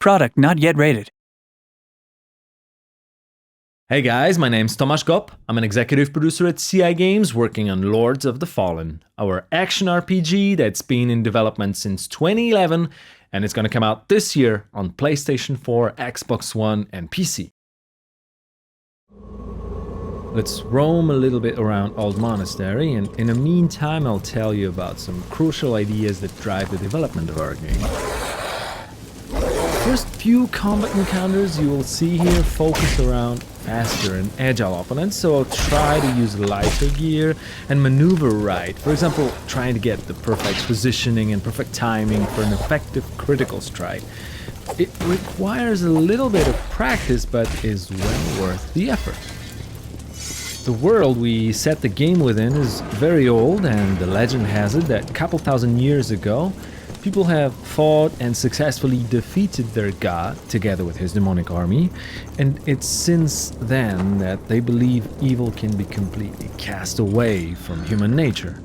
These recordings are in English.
Product not yet rated. Hey guys, my name's Tomasz Gop. I'm an executive producer at CI Games working on Lords of the Fallen, our action RPG that's been in development since 2011 and it's gonna come out this year on PlayStation 4, Xbox One and PC. Let's roam a little bit around Old Monastery, and in the meantime I'll tell you about some crucial ideas that drive the development of our game. First few combat encounters you will see here focus around faster and agile opponents, so I'll try to use lighter gear and maneuver right. For example, trying to get the perfect positioning and perfect timing for an effective critical strike. It requires a little bit of practice, but is well worth the effort. The world we set the game within is very old, and the legend has it that a couple thousand years ago, people have fought and successfully defeated their god together with his demonic army, and it's since then that they believe evil can be completely cast away from human nature.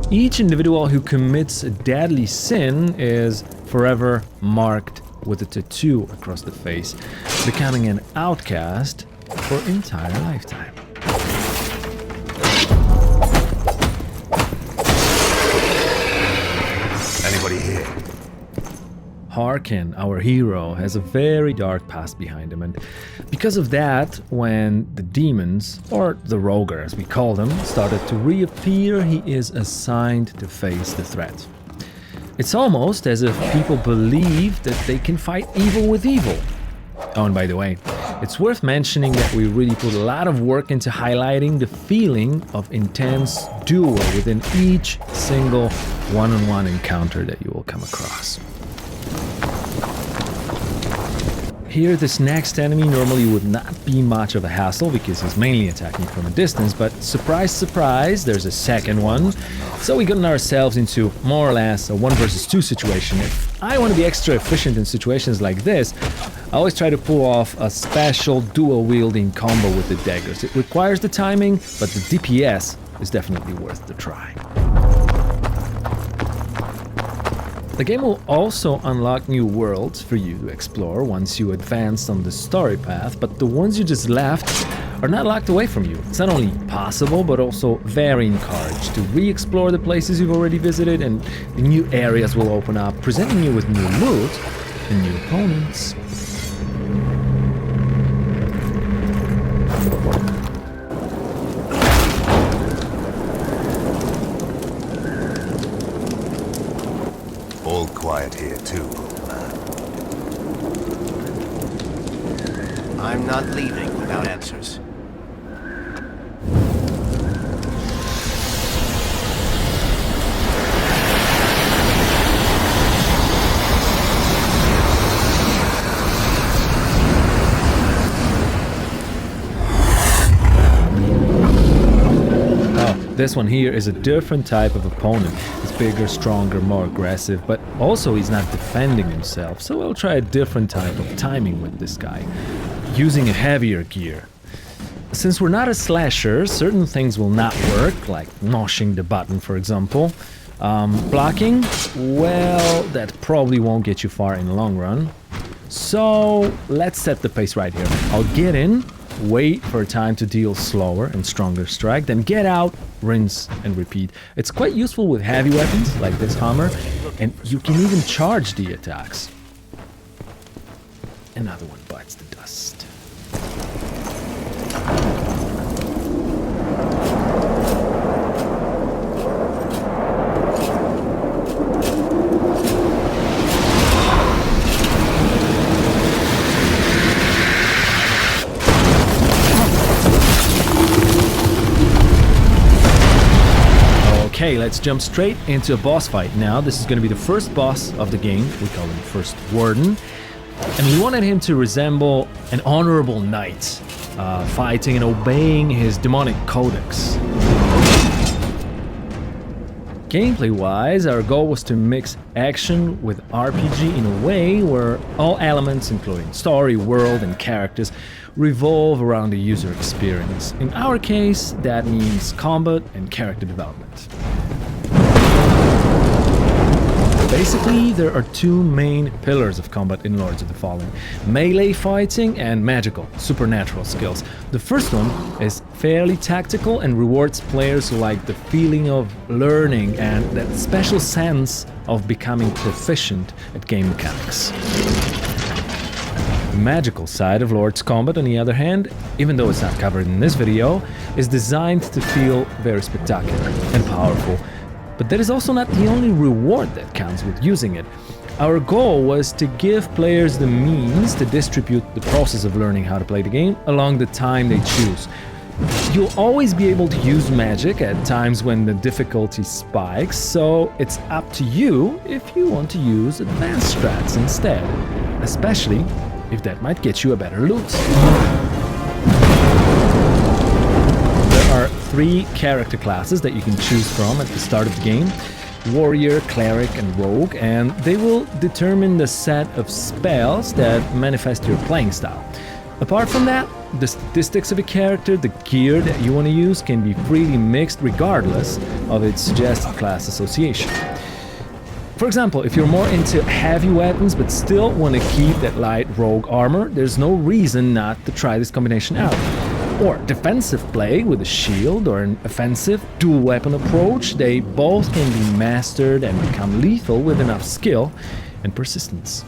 Each individual who commits a deadly sin is forever marked with a tattoo across the face, becoming an outcast for entire lifetime. Anybody here? Harkin, our hero, has a very dark past behind him, and because of that, when the demons, or the Roger as we call them, started to reappear, he is assigned to face the threat. It's almost as if people believe that they can fight evil with evil. Oh, and by the way, it's worth mentioning that we really put a lot of work into highlighting the feeling of intense duel within each single one-on-one encounter that you will come across. Here, this next enemy normally would not be much of a hassle because he's mainly attacking from a distance, but surprise, surprise, there's a second one. So we gotten ourselves into more or less a 1 versus 2 situation. If I want to be extra efficient in situations like this, I always try to pull off a special dual-wielding combo with the daggers. It requires the timing, but the DPS is definitely worth the try. The game will also unlock new worlds for you to explore once you advance on the story path, but the ones you just left are not locked away from you. It's not only possible, but also very encouraged to re-explore the places you've already visited, and new areas will open up, presenting you with new loot and new opponents. All quiet here too, old man. I'm not leaving without answers. This one here is a different type of opponent. He's bigger, stronger, more aggressive, but also he's not defending himself, so we'll try a different type of timing with this guy, using a heavier gear. Since we're not a slasher, certain things will not work, like mashing the button, for example. Blocking, well, that probably won't get you far in the long run. So let's set the pace right here. I'll get in, wait for time to deal slower and stronger strike, then get out, rinse and repeat. It's quite useful with heavy weapons like this hammer, and you can even charge the attacks. Another one bites the dust. Okay, let's jump straight into a boss fight now. This is going to be the first boss of the game. We call him First Warden. And we wanted him to resemble an honorable knight, fighting and obeying his demonic codex. Gameplay-wise, our goal was to mix action with RPG in a way where all elements, including story, world, and characters, revolve around the user experience. In our case, that means combat and character development. Basically, there are two main pillars of combat in Lords of the Fallen: melee fighting and magical, supernatural skills. The first one is fairly tactical and rewards players who like the feeling of learning and that special sense of becoming proficient at game mechanics. The magical side of Lord's Combat, on the other hand, even though it's not covered in this video, is designed to feel very spectacular and powerful. But that is also not the only reward that comes with using it. Our goal was to give players the means to distribute the process of learning how to play the game along the time they choose. You'll always be able to use magic at times when the difficulty spikes, so it's up to you if you want to use advanced strats instead, especially if that might get you a better loot. There are 3 character classes that you can choose from at the start of the game: Warrior, Cleric and Rogue, and they will determine the set of spells that manifest your playing style. Apart from that, the statistics of a character, the gear that you want to use, can be freely mixed regardless of its suggested class association. For example, if you're more into heavy weapons but still want to keep that light rogue armor, there's no reason not to try this combination out. Or defensive play with a shield or an offensive dual weapon approach, they both can be mastered and become lethal with enough skill and persistence.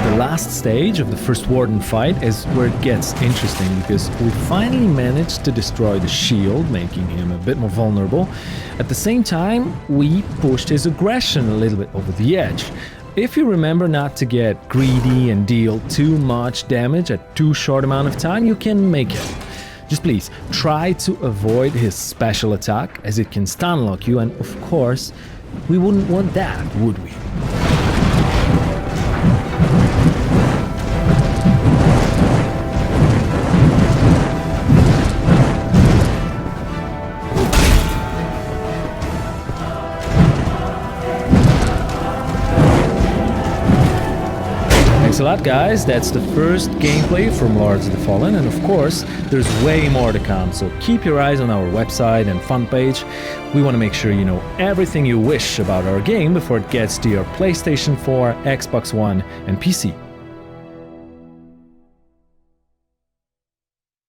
The last stage of the first Warden fight is where it gets interesting, because we finally managed to destroy the shield, making him a bit more vulnerable. At the same time, we pushed his aggression a little bit over the edge. If you remember not to get greedy and deal too much damage at too short amount of time, you can make it. Just please try to avoid his special attack, as it can stun lock you, and of course, we wouldn't want that, would we? Thanks a lot, guys. That's the first gameplay from Lords of the Fallen, and of course, there's way more to come, so keep your eyes on our website and fun page. We want to make sure you know everything you wish about our game before it gets to your PlayStation 4, Xbox One, and PC.